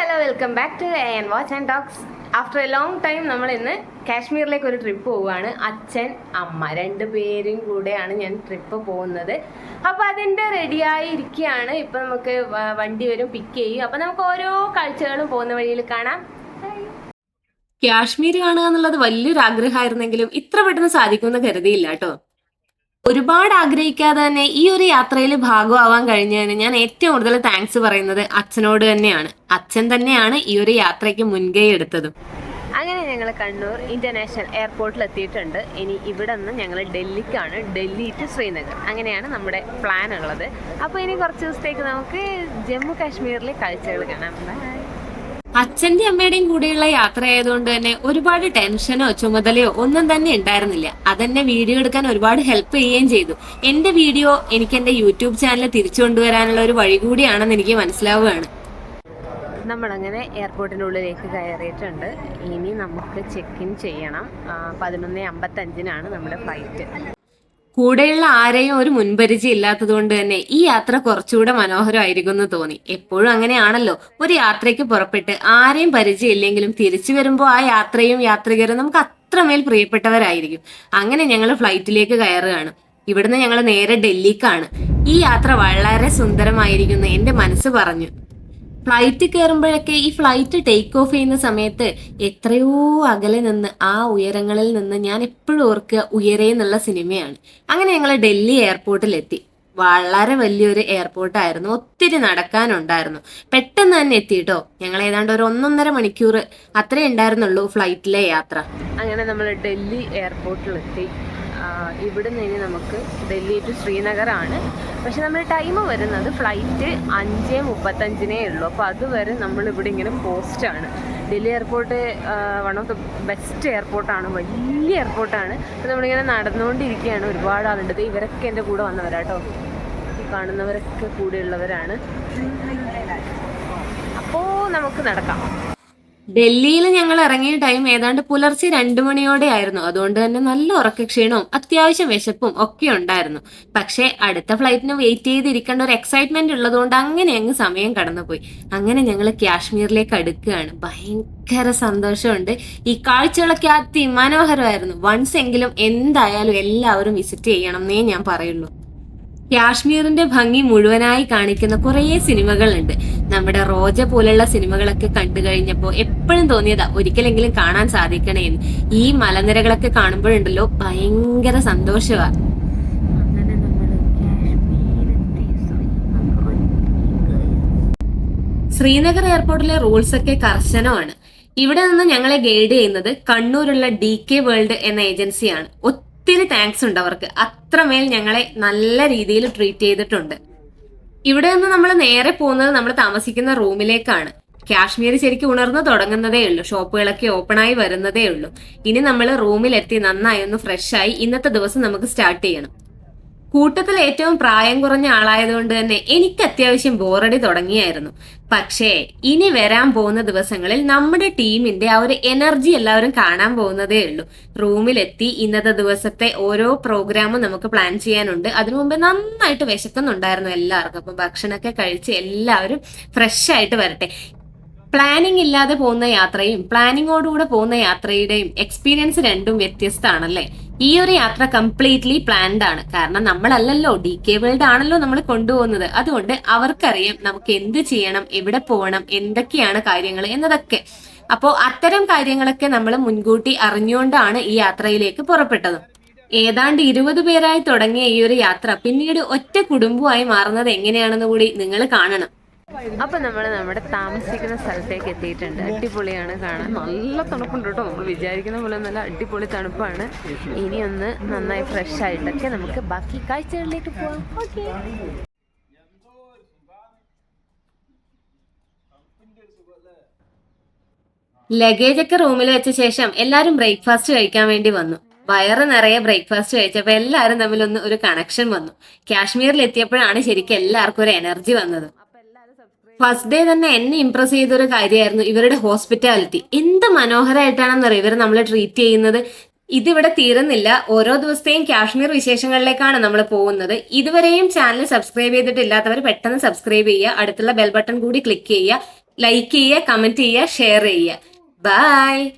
Hello welcome back to AN watch and talks. After a long time നമ്മൾ ഇന്ന് കാശ്മീരിലേക്ക് ഒരു trip പോവുകയാണ്. അച്ഛൻ അമ്മ രണ്ടുപേരും കൂടെയാണ് ഞാൻ ട്രിപ്പ് പോകുന്നത്. അപ്പോൾ അതിൻ്റെ റെഡിയായി ഇരിക്കുകയാണ്. ഇപ്പം നമുക്ക് വണ്ടി വരും, പിക്ക് ചെയ്യും. അപ്പം നമുക്ക് ഓരോ കാഴ്ചകളും പോകുന്ന വഴിയിൽ കാണാം. കാശ്മീർ കാണുക എന്നുള്ളത് വലിയൊരു ആഗ്രഹമായിരുന്നെങ്കിലും ഇത്ര പെട്ടെന്ന് സാധിക്കുമെന്ന് കരുതിയില്ല കേട്ടോ. ഒരുപാട് ആഗ്രഹിക്കാതെ തന്നെ ഈ ഒരു യാത്രയിൽ ഭാഗമാവാൻ കഴിഞ്ഞതിന് ഞാൻ ഏറ്റവും കൂടുതൽ താങ്ക്സ് പറയുന്നത് അച്ഛനോട് തന്നെയാണ്. അച്ഛൻ തന്നെയാണ് ഈ ഒരു യാത്രയ്ക്ക് മുൻകൈ എടുത്തതും. അങ്ങനെ ഞങ്ങൾ കണ്ണൂർ ഇന്റർനാഷണൽ എയർപോർട്ടിൽ എത്തിയിട്ടുണ്ട്. ഇനി ഇവിടെ നിന്ന് ഞങ്ങൾ ഡൽഹിക്കാണ്, ഡൽഹി ടു ശ്രീനഗർ. അങ്ങനെയാണ് നമ്മുടെ പ്ലാൻ ഉള്ളത്. അപ്പോൾ ഇനി കുറച്ച് ദിവസത്തേക്ക് നമുക്ക് ജമ്മു കാശ്മീരിലെ കാഴ്ചകൾ കാണാം. അച്ഛന്റെ അമ്മയുടെയും കൂടെയുള്ള യാത്ര ആയതുകൊണ്ട് തന്നെ ഒരുപാട് ടെൻഷനോ ചുമതലയോ ഒന്നും തന്നെ ഉണ്ടായിരുന്നില്ല. അതെന്നെ വീഡിയോ എടുക്കാൻ ഒരുപാട് ഹെൽപ്പ് ചെയ്യുകയും ചെയ്തു. എന്റെ വീഡിയോ എനിക്ക് എന്റെ യൂട്യൂബ് ചാനൽ തിരിച്ചു കൊണ്ടുവരാനുള്ള ഒരു വഴി കൂടിയാണെന്ന് എനിക്ക് മനസ്സിലാവുകയാണ്. നമ്മളങ്ങനെ എയർപോർട്ടിൻ്റെ ഉള്ളിലേക്ക് കയറിയിട്ടുണ്ട്. ഇനി നമുക്ക് ചെക്ക് ഇൻ ചെയ്യണം. 11:55 നമ്മുടെ ഫ്ലൈറ്റ്. കൂടെയുള്ള ആരെയും ഒരു മുൻപരിചയം ഇല്ലാത്തത് കൊണ്ട് തന്നെ ഈ യാത്ര കുറച്ചുകൂടെ മനോഹരമായിരിക്കും എന്ന് തോന്നി. എപ്പോഴും അങ്ങനെയാണല്ലോ, ഒരു യാത്രയ്ക്ക് പുറപ്പെട്ട് ആരെയും പരിചയം ഇല്ലെങ്കിലും തിരിച്ചു വരുമ്പോൾ ആ യാത്രയും യാത്രികരും നമുക്ക് അത്രമേൽ പ്രിയപ്പെട്ടവരായിരിക്കും. അങ്ങനെ ഞങ്ങൾ ഫ്ലൈറ്റിലേക്ക് കയറുകയാണ്. ഇവിടുന്ന് ഞങ്ങൾ നേരെ ഡൽഹിക്കാണ്. ഈ യാത്ര വളരെ സുന്ദരമായിരിക്കുന്നു എന്റെ മനസ്സ് പറഞ്ഞു. ഫ്ലൈറ്റ് കയറുമ്പോഴൊക്കെ ഈ ഫ്ലൈറ്റ് ടേക്ക് ഓഫ് ചെയ്യുന്ന സമയത്ത് എത്രയോ അകലെ നിന്ന് ആ ഉയരങ്ങളിൽ നിന്ന് ഞാൻ എപ്പോഴും ഓർക്കുക ഉയരേ എന്നുള്ള സിനിമയാണ്. അങ്ങനെ ഞങ്ങൾ ഡൽഹി എയർപോർട്ടിലെത്തി. വളരെ വലിയൊരു എയർപോർട്ടായിരുന്നു, ഒത്തിരി നടക്കാനുണ്ടായിരുന്നു. പെട്ടെന്ന് തന്നെ എത്തിയിട്ടോ. ഞങ്ങൾ ഏതാണ്ട് ഒരു 1.5 മണിക്കൂർ അത്രേ ഉണ്ടായിരുന്നുള്ളൂ ഫ്ലൈറ്റിലെ യാത്ര. അങ്ങനെ നമ്മൾ ഡൽഹി എയർപോർട്ടിലെത്തി. ഇവിടെ നിന്ന് ഇനി നമുക്ക് ഡൽഹി ടു ശ്രീനഗർ ആണ്. പക്ഷെ നമ്മൾ ടൈം വരുന്നത് ഫ്ലൈറ്റ് 5:35 ഉള്ളൂ. അപ്പോൾ അതുവരെ നമ്മളിവിടെ ഇങ്ങനെ പോസ്റ്റാണ്. Delhi airport one of the best എയർപോർട്ടാണ്, വലിയ എയർപോർട്ടാണ്. അപ്പോൾ നമ്മളിങ്ങനെ നടന്നുകൊണ്ടിരിക്കുകയാണ്. ഒരുപാട് ആളുണ്ട്. ഇവരൊക്കെ എൻ്റെ കൂടെ വന്നവരാട്ടോ. ഈ കാണുന്നവരൊക്കെ കൂടെയുള്ളവരാണ്. അപ്പോൾ നമുക്ക് നടക്കാം. ഡൽഹിയിൽ ഞങ്ങൾ ഇറങ്ങിയ ടൈം ഏതാണ്ട് പുലർച്ചെ 2 മണിയോടെ ആയിരുന്നു. അതുകൊണ്ട് തന്നെ നല്ല ഉറക്കക്ഷീണവും അത്യാവശ്യം വിശപ്പും ഒക്കെ ഉണ്ടായിരുന്നു. പക്ഷേ അടുത്ത ഫ്ലൈറ്റിന് വെയിറ്റ് ചെയ്തിരിക്കേണ്ട ഒരു എക്സൈറ്റ്മെന്റ് ഉള്ളതുകൊണ്ട് അങ്ങനെ അങ്ങ് സമയം കടന്നുപോയി. അങ്ങനെ ഞങ്ങൾ കാശ്മീരിലേക്ക് അടുക്കുകയാണ്. ഭയങ്കര സന്തോഷമുണ്ട്. ഈ കാഴ്ചകളൊക്കെ അതിമനോഹരമായിരുന്നു. വൺസ് എങ്കിലും എന്തായാലും എല്ലാവരും വിസിറ്റ് ചെയ്യണം എന്നേ ഞാൻ പറയുള്ളൂ. കാശ്മീരിന്റെ ഭംഗി മുഴുവനായി കാണിക്കുന്ന കുറേ സിനിമകളുണ്ട്. നമ്മുടെ റോജ പോലുള്ള സിനിമകളൊക്കെ കണ്ടു കഴിഞ്ഞപ്പോൾ എപ്പോഴും തോന്നിയതാ ഒരിക്കലെങ്കിലും കാണാൻ സാധിക്കണേ എന്ന്. ഈ മലനിരകളൊക്കെ കാണുമ്പോഴുണ്ടല്ലോ ഭയങ്കര സന്തോഷമാ. ശ്രീനഗർ എയർപോർട്ടിലെ റൂൾസ് ഒക്കെ കർശനമാണ്. ഇവിടെ നിന്ന് ഞങ്ങളെ ഗൈഡ് ചെയ്യുന്നത് കണ്ണൂരുള്ള DK വേൾഡ് എന്ന ഏജൻസിയാണ്. ഒത്തിരി താങ്ക്സ് ഉണ്ട് അവർക്ക്. അത്രമേൽ ഞങ്ങളെ നല്ല രീതിയിൽ ട്രീറ്റ് ചെയ്തിട്ടുണ്ട്. ഇവിടെ നിന്ന് നമ്മൾ നേരെ പോകുന്നത് നമ്മൾ താമസിക്കുന്ന റൂമിലേക്കാണ്. കാശ്മീർ ശരിക്കും ഉണർന്നു തുടങ്ങുന്നതേ ഉള്ളൂ. ഷോപ്പുകളൊക്കെ ഓപ്പൺ ആയി വരുന്നതേ ഉള്ളൂ. ഇനി നമ്മൾ റൂമിലെത്തി നന്നായി ഒന്ന് ഫ്രഷായി ഇന്നത്തെ ദിവസം നമുക്ക് സ്റ്റാർട്ട് ചെയ്യണം. കൂട്ടത്തിൽ ഏറ്റവും പ്രായം കുറഞ്ഞ ആളായതുകൊണ്ട് തന്നെ എനിക്ക് അത്യാവശ്യം ബോറടി തുടങ്ങിയായിരുന്നു. പക്ഷേ ഇനി വരാൻ പോകുന്ന ദിവസങ്ങളിൽ നമ്മുടെ ടീമിന്റെ ആ ഒരു എനർജി എല്ലാവരും കാണാൻ പോകുന്നതേ ഉള്ളൂ. റൂമിലെത്തി ഇന്നത്തെ ദിവസത്തെ ഓരോ പ്രോഗ്രാമും നമുക്ക് പ്ലാൻ ചെയ്യാനുണ്ട്. അതിനു മുമ്പ് നന്നായിട്ട് വിശക്കുന്നുണ്ടായിരുന്നു എല്ലാവർക്കും. അപ്പൊ ഭക്ഷണമൊക്കെ കഴിച്ച് എല്ലാവരും ഫ്രഷ് ആയിട്ട് വരട്ടെ. പ്ലാനിങ് ഇല്ലാതെ പോകുന്ന യാത്രയും പ്ലാനിങ്ങോടുകൂടെ പോകുന്ന യാത്രയുടെയും എക്സ്പീരിയൻസ് രണ്ടും വ്യത്യസ്തമാണല്ലേ. ഈ ഒരു യാത്ര കംപ്ലീറ്റ്ലി പ്ലാൻഡ് ആണ്. കാരണം നമ്മളല്ലല്ലോ, DK വേൾഡ് ആണല്ലോ നമ്മൾ കൊണ്ടുപോകുന്നത്. അതുകൊണ്ട് അവർക്കറിയാം നമുക്ക് എന്ത് ചെയ്യണം, എവിടെ പോകണം, എന്തൊക്കെയാണ് കാര്യങ്ങൾ എന്നതൊക്കെ. അപ്പോൾ അത്തരം കാര്യങ്ങളൊക്കെ നമ്മൾ മുൻകൂട്ടി അറിഞ്ഞുകൊണ്ടാണ് ഈ യാത്രയിലേക്ക് പുറപ്പെട്ടത്. ഏതാണ്ട് 20 പേരായി തുടങ്ങിയ ഈ ഒരു യാത്ര പിന്നീട് ഒറ്റ കുടുംബമായി മാറുന്നത് എങ്ങനെയാണെന്ന് കൂടി നിങ്ങൾ കാണണം. അപ്പൊ നമ്മൾ നമ്മുടെ താമസിക്കുന്ന സ്ഥലത്തേക്ക് എത്തിയിട്ടുണ്ട്. അടിപൊളിയാണ് കാണാൻ. നല്ല തണുപ്പുണ്ട് കേട്ടോ. നമ്മൾ വിചാരിക്കുന്ന പോലെ നല്ല അടിപൊളി തണുപ്പാണ്. ഇനി ഒന്ന് നന്നായി ഫ്രഷ് ആയിട്ടൊക്കെ നമുക്ക് ബാക്കി കാഴ്ചകളിലേക്ക് പോവാം. ഓക്കെ. ലഗേജ് ഒക്കെ റൂമിൽ വെച്ച ശേഷം എല്ലാവരും ബ്രേക്ക്ഫാസ്റ്റ് കഴിക്കാൻ വേണ്ടി വന്നു. വയറ് നിറയെ ബ്രേക്ക്ഫാസ്റ്റ് കഴിച്ചപ്പോൾ എല്ലാവരും തമ്മിലൊന്ന് ഒരു കണക്ഷൻ വന്നു. കാശ്മീരിൽ എത്തിയപ്പോഴാണ് ശരിക്കും എല്ലാവർക്കും ഒരു എനർജി വന്നത്. ഫസ്റ്റ് ഡേ തന്നെ എന്നെ ഇംപ്രസ് ചെയ്തൊരു കാര്യമായിരുന്നു ഇവരുടെ ഹോസ്പിറ്റാലിറ്റി. എന്ത് മനോഹരമായിട്ടാണെന്നറിയോ ഇവർ നമ്മളെ ട്രീറ്റ് ചെയ്യുന്നത്. ഇതിവിടെ തീരുന്നില്ല. ഓരോ ദിവസത്തെയും കാശ്മീർ വിശേഷങ്ങളിലേക്കാണ് നമ്മൾ പോകുന്നത്. ഇതുവരെയും ചാനൽ സബ്സ്ക്രൈബ് ചെയ്തിട്ടില്ലാത്തവർ പെട്ടെന്ന് സബ്സ്ക്രൈബ് ചെയ്യുക. അടുത്തുള്ള ബെൽ ബട്ടൺ കൂടി ക്ലിക്ക് ചെയ്യുക. ലൈക്ക് ചെയ്യുക, കമന്റ് ചെയ്യുക, ഷെയർ ചെയ്യുക. ബൈ.